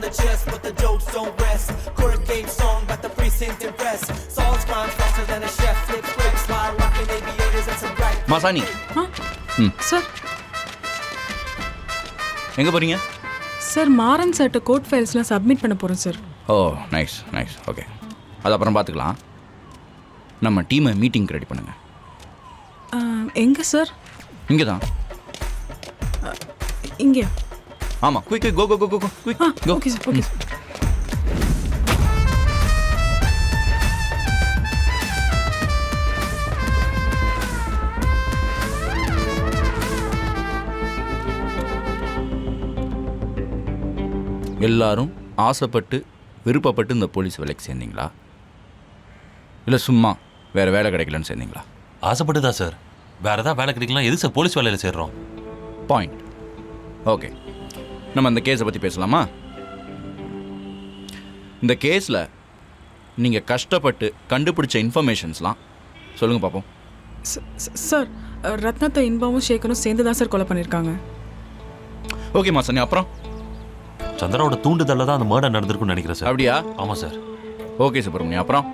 the chest, but the jokes don't rest. Current game song, but the precinct impress. Solves crimes faster than a chef. Flips bricks while rocking aviators and some bright. Masani sir எங்கே போகிறீங்க? Sir Maran சார்ட்ட court ஃபைல்ஸ்லாம் submit பண்ண போகிறோம் sir. ஓ nice nice, okay. அது அப்புறம் பார்த்துக்கலாம். நம்ம டீமை மீட்டிங் ரெடி பண்ணுங்கள். எங்கே சார்? இங்கே தான். இங்கே? ஆமாம், quick go go go go quick go. Okay sir, okay sir. எல்லாரும் ஆசைப்பட்டு விருப்பப்பட்டு இந்த போலீஸ் வேலைக்கு சேர்ந்தீங்களா, இல்லை சும்மா வேறு வேலை கிடைக்கலன்னு சேர்ந்தீங்களா? ஆசைப்பட்டு தான் சார். வேறு ஏதாவது வேலை கிடைக்கலாம், எது சார் போலீஸ் வேலையில் சேர்றோம்? பாயிண்ட். ஓகே, நம்ம இந்த கேஸை பற்றி பேசலாமா? இந்த கேஸில் நீங்கள் கஷ்டப்பட்டு கண்டுபிடிச்ச இன்ஃபர்மேஷன்ஸ்லாம் சொல்லுங்கள் பார்ப்போம். சார், ரத்னத்தை இன்பாவும் ஷேக்கரும் சேர்ந்து தான் சார் கொலை பண்ணியிருக்காங்க. ஓகே மாசாணி, அப்புறம்? சந்திராவோட தூண்டுதலில் தான் அந்த மர்டர் நடந்திருக்குன்னு நினைக்கிறேன் சார். அப்படியா? ஆமாம் சார். ஓகே சுப்பிரமணியம், அப்புறம்?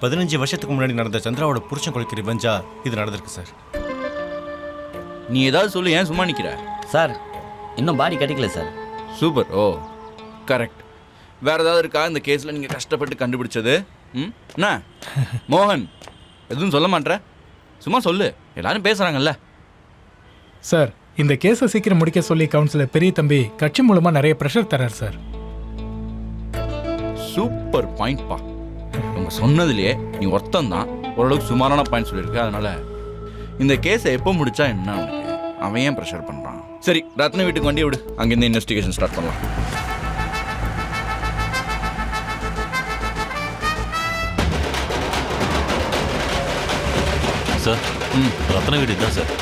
15 வருஷத்துக்கு முன்னாடி நடந்த சந்திராவோட புருஷன் கொலைக்கு ரிவெஞ்சா இது நடந்திருக்கு சார். நீ ஏதாவது சொல்லு, ஏன் சும்மா நிற்கிற? சார், இன்னும் பாடி கிடைக்கல சார். சூப்பர். ஓ கரெக்ட். வேறு ஏதாவது இருக்கா இந்த கேஸில் நீங்கள் கஷ்டப்பட்டு கண்டுபிடிச்சது? என்ன மோகன், எதுவும் சொல்ல மாட்டேற? சும்மா சொல்லு, எல்லாரும் பேசுகிறாங்கல்ல. சார், இந்த கேஸை சீக்கிரம் முடிக்க சொல்லி கவுன்சிலர் பெரிய தம்பி கட்சி மூலமாக நிறைய ப்ரெஷர் தரார் சார். சூப்பர் பாயிண்ட்ப்பா. உங்க சொன்னதுலேயே நீ ஒருத்தன் தான் ஓரளவுக்கு சுமாரான பாயிண்ட் சொல்லியிருக்கு. அதனால இந்த கேஸை எப்போ முடிச்சா என்ன உனக்கு? அவன் ஏன் ப்ரெஷர் பண்ணுறான்? சரி, ரத்ன வீட்டுக்கு வண்டியை விடு, அங்கேருந்து இன்வெஸ்டிகேஷன் ஸ்டார்ட் பண்ணலாம். சார், ரத்ன வீடு தான் சார்.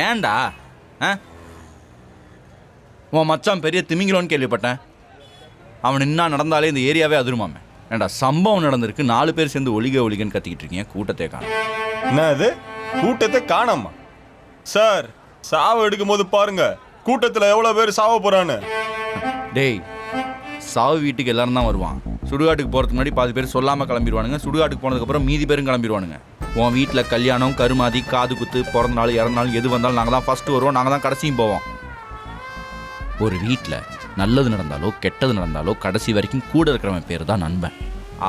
ஏன்டா உன் மச்சான் பெரிய திமிங்கலோன்னு கேள்விப்பட்டேன். அவன் என்ன நடந்தாலே இந்த ஏரியாவே அதிருமாமே. ஏன்டா சம்பவம் நடந்திருக்கு, 4 பேர் சேர்ந்து ஒளிகன்னு கத்திக்கிட்டு இருக்கீங்க, கூட்டத்தை காணும். என்ன அது கூட்டத்தை காணாமா? சார், சாவு எடுக்கும் போது பாருங்க கூட்டத்தில் எவ்வளோ பேர் சாவ போறான்னு. டேய், சாவு வீட்டுக்கு எல்லாரும் தான் வருவான். சுடுகாட்டுக்கு போகிறதுக்கு முன்னாடி பாதி பேர் சொல்லாமல் கிளம்பிடுவானுங்க. சுடுகாட்டுக்கு போனதுக்கப்புறம் மீதி பேரும் கிளம்பிடுவானுங்க. உன் வீட்டில் கல்யாணம், கருமாதி, காது குத்து, பிறந்த நாள், இறந்த நாள் எது வந்தாலும் நாங்கள் தான் ஃபஸ்ட்டு வருவோம், நாங்கள் தான் கடைசியும் போவோம். ஒரு வீட்டில் நல்லது நடந்தாலோ கெட்டது நடந்தாலோ கடைசி வரைக்கும் கூட இருக்கிறவன் பேர் தான் நண்பன்.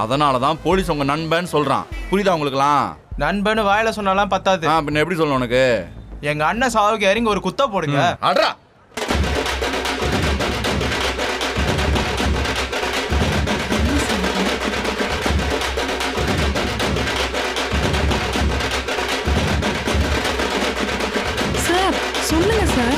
அதனால தான் போலீஸ் உங்கள் நண்பன் சொல்கிறான். புரியுதா உங்களுக்குலாம்? நண்பன்னு வாயில சொன்னாலாம் பத்தாது. பின்ன எப்படி சொல்லணும் உனக்கு? எங்க அண்ணன் சாவுக்கு இறங்கி ஒரு குத்த போடுங்க. அட்ரா. சார், சொல்லுங்க சார்.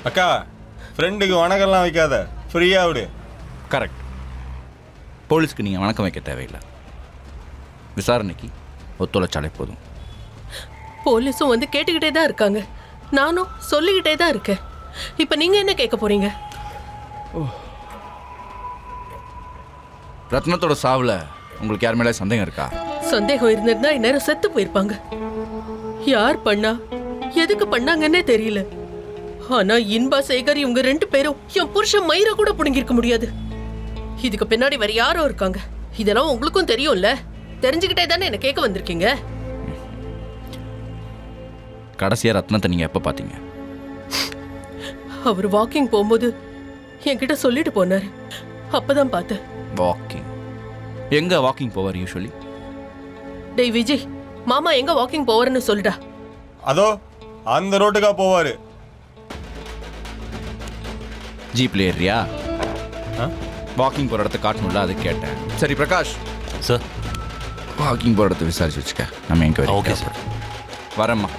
அக்கா, ஃப்ரெண்டுக்கு வணக்கம்லாம் வைக்காத, ஃப்ரீயா விடு. கரெக்ட். போலீஸ்க்கு நீங்கள் வணக்கம் வைக்க தேவையில்லை. விசாரணைக்கு ஒத்துழைச்சாலே போதும். போலீஸும் வந்து கேட்டுக்கிட்டே தான் இருக்காங்க, நானும் சொல்லிக்கிட்டே தான் இருக்கேன். இப்போ நீங்கள் என்ன கேட்க போறீங்க? ரத்னத்தோட சாவில் உங்களுக்கு யார் மேலே சந்தேகம் இருக்கா? சந்தேகம் இருந்திருந்தா இந்நேரம் செத்து போயிருப்பாங்க. யார் பண்ணா, எதுக்கு பண்ணாங்கன்னே தெரியல. ஆனா இன்பா, சேகர் இவங்க 2 பேரும் என் புருஷன் மயிரை கூட புடுங்கிருக்க முடியாது. இதுக்கு பின்னாடி வேற யாரோ இருக்காங்க. இதெல்லாம் உங்களுக்கும் தெரியும்ல. தெரிஞ்சுக்கிட்டே தானே என்ன கேட்க வந்திருக்கீங்க. கடைசியா ரத்னத்தை நீங்க எப்ப பாத்தீங்க? அவர் வாக்கிங் போகும்போது என்கிட்ட சொல்லிட்டு போனாரு. அப்பதான் பார்த்தேன். வாக்கிங்? எங்க வாக்கிங் போவார் யூசுவலி? டேய் விஜய், மாமா எங்க வாக்கிங் போவாருன்னு சொல்லிட்டா. அதோ அந்த ரோட்டுக்கா போவாரு. ஜீப்ல ஏறியா? வாக்கிங் போகிற இடத்த காட்டணும்ல அதை கேட்டேன். சரி பிரகாஷ், சார் வாக்கிங் போகிற இடத்த விசாரிச்சு வச்சுக்க. நம்ம எங்கே ஓகே சார். வரேம்மா.